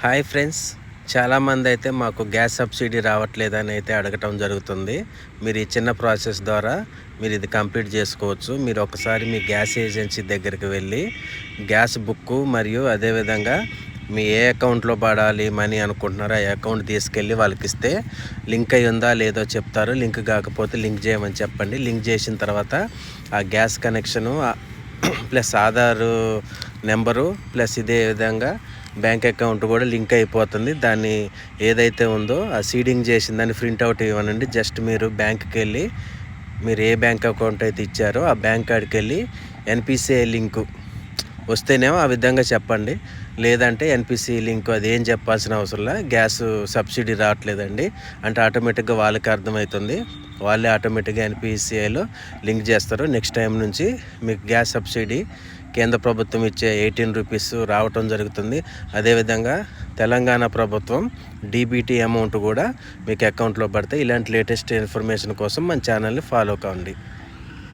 Hi friends, చాలామంది అయితే మాకు గ్యాస్ సబ్సిడీ రావట్లేదని అయితే అడగటం జరుగుతుంది. మీరు ఈ చిన్న ప్రాసెస్ ద్వారా మీరు ఇది కంప్లీట్ చేసుకోవచ్చు. మీరు ఒకసారి మీ గ్యాస్ ఏజెన్సీ దగ్గరికి వెళ్ళి గ్యాస్ బుక్కు మరియు అదేవిధంగా మీ ఏ అకౌంట్లో పడాలి మనీ అనుకుంటున్నారో ఆ అకౌంట్ తీసుకెళ్ళి వాళ్ళకి ఇస్తే లింక్ అయి ఉందా లేదో చెప్తారు. లింక్ కాకపోతే లింక్ చేయమని చెప్పండి. లింక్ చేసిన తర్వాత ఆ gas connection plus Aadhaar number plus ఇదే విధంగా బ్యాంక్ అకౌంట్ కూడా లింక్ అయిపోతుంది. దాన్ని ఏదైతే ఉందో ఆ సీడింగ్ చేసిన దాన్ని ప్రింట్అవుట్ ఇవ్వనండి. జస్ట్ మీరు బ్యాంక్కి వెళ్ళి మీరు ఏ బ్యాంక్ అకౌంట్ అయితే ఇచ్చారో ఆ బ్యాంక్ కాడికి వెళ్ళి ఎన్పిసిఐ లింకు వస్తేనేమో ఆ విధంగా చెప్పండి. లేదంటే ఎన్పిసి లింక్ అది ఏం చెప్పాల్సిన అవసరంలా, గ్యాస్ సబ్సిడీ రావట్లేదండి అంటే ఆటోమేటిక్గా వాళ్ళకి అర్థమవుతుంది. వాళ్ళే ఆటోమేటిక్గా ఎన్పిసిఐలో లింక్ చేస్తారు. నెక్స్ట్ టైం నుంచి మీకు గ్యాస్ సబ్సిడీ కేంద్ర ప్రభుత్వం ఇచ్చే 18 రూపీస్ రావటం జరుగుతుంది. అదేవిధంగా తెలంగాణ ప్రభుత్వం డీబీటీ అమౌంట్ కూడా మీకు అకౌంట్లో పడితే ఇలాంటి లేటెస్ట్ ఇన్ఫర్మేషన్ కోసం మన ఛానల్ని ఫాలో కావండి.